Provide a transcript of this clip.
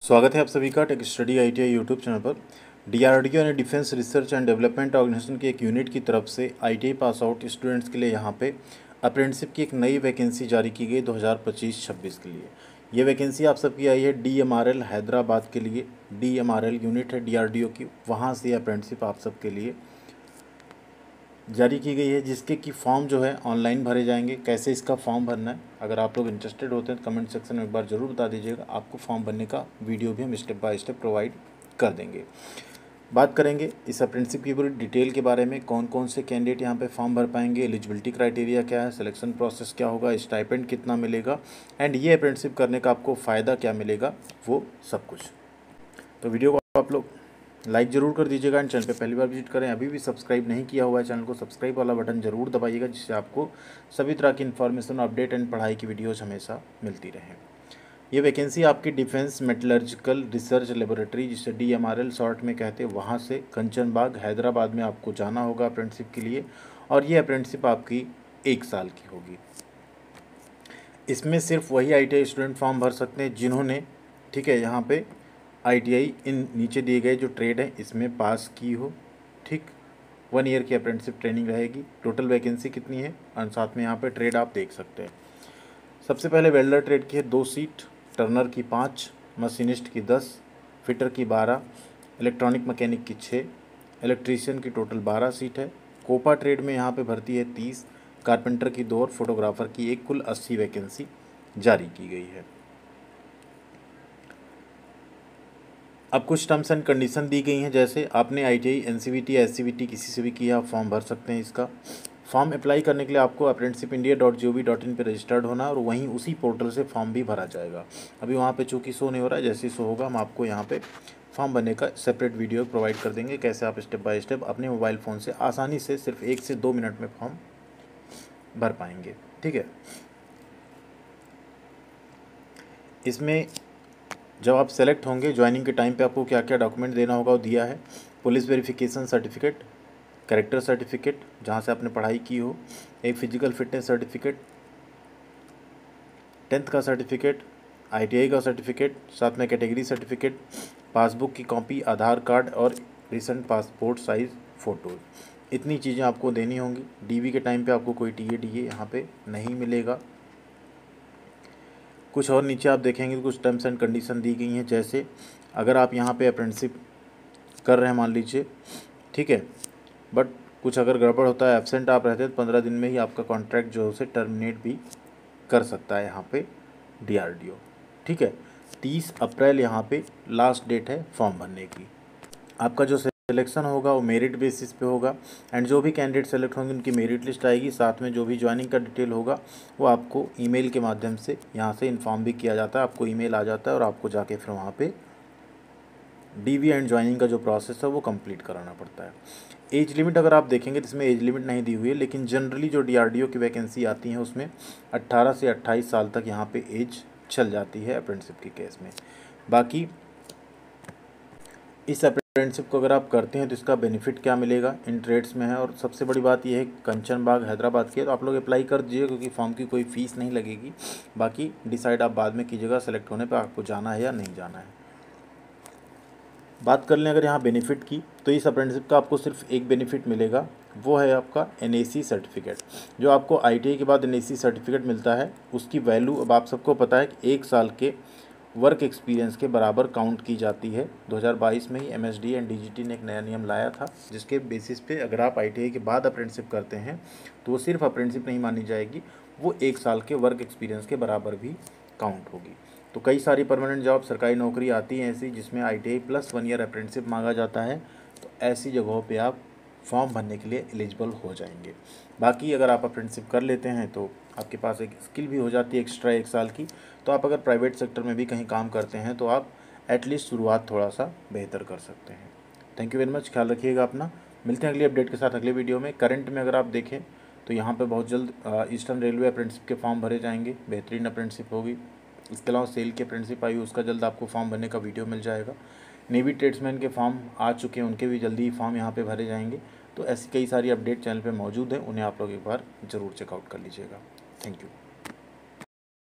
स्वागत है आप सभी का tech study ITI YouTube channel पर। डीआरडीओ यानी defence research and development organisation की एक यूनिट की तरफ से आईटीआई पास आउट स्टूडेंट्स के लिए यहाँ पे अप्रेंटिसशिप की एक नई वैकेंसी जारी की गई 2025-26 के लिए। ये वैकेंसी आप सबकी आई है डीएमआरएल हैदराबाद के लिए। डीएमआरएल यूनिट है डीआरडीओ की, वहाँ से अप्रेंटिसशिप आप सबके लिए जारी की गई है, जिसके कि फॉर्म जो है ऑनलाइन भरे जाएंगे। कैसे इसका फॉर्म भरना है, अगर आप लोग इंटरेस्टेड होते हैं तो कमेंट सेक्शन में एक बार ज़रूर बता दीजिएगा। आपको फॉर्म भरने का वीडियो भी हम स्टेप बाय स्टेप प्रोवाइड कर देंगे। बात करेंगे इस अप्रेंटिसशिप की पूरी डिटेल के बारे में, कौन कौन से कैंडिडेट यहाँ पे फॉर्म भर पाएंगे, एलिजिबिलिटी क्राइटेरिया क्या है, सिलेक्शन प्रोसेस क्या होगा, स्टाइपेंड कितना मिलेगा एंड ये अप्रेंटिसशिप करने का आपको फ़ायदा क्या मिलेगा, वो सब कुछ। तो वीडियो को आप लोग लाइक ज़रूर कर दीजिएगा एंड चैनल पे पहली बार विजिट करें, अभी भी सब्सक्राइब नहीं किया हुआ है चैनल को सब्सक्राइब वाला बटन ज़रूर दबाइएगा, जिससे आपको सभी तरह की इन्फॉर्मेशन, अपडेट एंड पढ़ाई की वीडियोज़ हमेशा मिलती रहें। ये वैकेंसी आपकी डिफेंस मेटलर्जिकल रिसर्च लेबोरेटरी, जिसे डीएमआरएल शॉर्ट में कहते हैं, वहाँ से कंचनबाग हैदराबाद में आपको जाना होगा अप्रेंटिसशिप के लिए। और ये अप्रेंटिसशिप आपकी 1 साल की होगी। इसमें सिर्फ वही आईटीआई स्टूडेंट फॉर्म भर सकते हैं जिन्होंने, ठीक है, यहाँ पे आईटीआई इन नीचे दिए गए जो ट्रेड है इसमें पास की हो। ठीक, 1 ईयर की अप्रेंटिसशिप ट्रेनिंग रहेगी। टोटल वैकेंसी कितनी है और साथ में यहाँ पे ट्रेड आप देख सकते हैं। सबसे पहले वेल्डर ट्रेड की है 2 सीट, टर्नर की 5, मशीनिस्ट की 10, फिटर की 12, इलेक्ट्रॉनिक मैकेनिक की 6, इलेक्ट्रीशियन की टोटल 12 सीट है। कोपा ट्रेड में यहाँ पे भर्ती है 30, कारपेंटर की 2 और फोटोग्राफर की 1, कुल 80 वैकेंसी जारी की गई है। अब कुछ टर्म्स एंड कंडीशन दी गई हैं, जैसे आपने आईटीआई, एनसीवीटी, एससीवीटी किसी से भी किया, आप फॉर्म भर सकते हैं। इसका फॉर्म अप्लाई करने के लिए आपको apprenticeshipindia.gov.in पे रजिस्टर्ड होना और वहीं उसी पोर्टल से फॉर्म भी भरा जाएगा। अभी वहाँ पे चूँकि शो नहीं हो रहा है, जैसे ही शो होगा हम आपको यहाँ पे फॉर्म भरने का सेपरेट वीडियो प्रोवाइड कर देंगे, कैसे आप स्टेप बाय स्टेप अपने मोबाइल फ़ोन से आसानी से सिर्फ 1 से 2 मिनट में फॉर्म भर पाएंगे। ठीक है, इसमें जब आप सेलेक्ट होंगे ज्वाइनिंग के टाइम पे आपको क्या क्या डॉक्यूमेंट देना होगा वो दिया है। Police verification certificate, character certificate जहाँ से आपने पढ़ाई की हो, एक फिजिकल फिटनेस सर्टिफिकेट, 10th का सर्टिफिकेट, आईटीआई का सर्टिफिकेट, साथ में कैटेगरी सर्टिफिकेट, पासबुक की कॉपी, आधार कार्ड और रिसेंट पासपोर्ट साइज़ फ़ोटो। इतनी चीज़ें आपको देनी होंगी। डीवी के टाइम पे आपको कोई टीए यहाँ पे नहीं मिलेगा। कुछ और नीचे आप देखेंगे तो कुछ टर्म्स एंड कंडीशन दी गई हैं, जैसे अगर आप यहाँ पे अप्रेंटिसशिप कर रहे हैं मान लीजिए, ठीक है, बट कुछ अगर गड़बड़ होता है, एब्सेंट आप रहते हैं तो 15 दिन में ही आपका कॉन्ट्रैक्ट जो है उसे टर्मिनेट भी कर सकता है यहाँ पे डीआरडीओ। ठीक है, 30 अप्रैल यहाँ पे लास्ट डेट है फॉर्म भरने की। आपका जो सिलेक्शन होगा वो मेरिट बेसिस पे होगा एंड जो भी कैंडिडेट सेलेक्ट होंगे उनकी मेरिट लिस्ट आएगी, साथ में जो भी ज्वाइनिंग का डिटेल होगा वो आपको ईमेल के माध्यम से यहाँ से इन्फॉर्म भी किया जाता है। आपको ईमेल आ जाता है और आपको जाके फिर वहाँ पे डीवी एंड ज्वाइनिंग का जो प्रोसेस है वो कंप्लीट कराना पड़ता है। एज लिमिट अगर आप देखेंगे तो इसमें एज लिमिट नहीं दी हुई है, लेकिन जनरली जो डीआरडीओ की वैकेंसी आती है उसमें 18 से 28 साल तक यहाँ पे एज चल जाती है अप्रेंटिसशिप के केस में। बाकी इस अप्रेंटिसशिप को अगर आप करते हैं तो इसका बेनिफिट क्या मिलेगा इन ट्रेड्स में है, और सबसे बड़ी बात यह है कंचनबाग हैदराबाद की है, तो आप लोग अप्लाई कर दीजिए क्योंकि फॉर्म की कोई फ़ीस नहीं लगेगी। बाकी डिसाइड आप बाद में कीजिएगा सेलेक्ट होने पर आपको जाना है या नहीं जाना है। बात कर लें अगर यहाँ बेनिफिट की, तो इस अप्रेंटिसशिप का आपको सिर्फ एक बेनिफिट मिलेगा, वो है आपका एनएसी सर्टिफिकेट। जो आपको आईटीआई के बाद एनएसी सर्टिफिकेट मिलता है उसकी वैल्यू अब आप सबको पता है कि 1 साल के वर्क एक्सपीरियंस के बराबर काउंट की जाती है। 2022 में ही एमएसडी एंड डीजीटी ने एक नया नियम लाया था, जिसके बेसिस पे अगर आप आईटीआई के बाद अप्रेंटिसशिप करते हैं तो वो सिर्फ अप्रेंटिसशिप नहीं मानी जाएगी, वो 1 साल के वर्क एक्सपीरियंस के बराबर भी काउंट होगी। तो कई सारी परमानेंट जॉब, सरकारी नौकरी आती हैं ऐसी जिसमें आईटीआई प्लस 1 ईयर अप्रेंटिसशिप मांगा जाता है, तो ऐसी जगहों पे आप फॉर्म भरने के लिए एलिजिबल हो जाएंगे। बाकी अगर आप अप्रेंटिसशिप कर लेते हैं तो आपके पास एक स्किल भी हो जाती है एक्स्ट्रा 1 साल की, तो आप अगर प्राइवेट सेक्टर में भी कहीं काम करते हैं तो आप एटलीस्ट शुरुआत थोड़ा सा बेहतर कर सकते हैं। थैंक यू वेरी मच, ख्याल रखिएगा अपना। मिलते हैं अगली अपडेट के साथ अगले वीडियो में। करंट में अगर आप देखें तो यहाँ पे बहुत जल्द ईस्टर्न रेलवे अप्रेंटिसशिप के फॉर्म भरे जाएंगे, बेहतरीन अप्रेंटिसशिप होगी। इसके अलावा सेल की अप्रेंटिसशिप आई, उसका जल्द आपको फॉर्म भरने का वीडियो मिल जाएगा। नेवी ट्रेड्समैन के फॉर्म आ चुके हैं, उनके भी जल्दी ही फॉर्म यहाँ पे भरे जाएंगे। तो ऐसी कई सारी अपडेट चैनल पे मौजूद हैं, उन्हें आप लोग एक बार ज़रूर चेकआउट कर लीजिएगा। Thank you.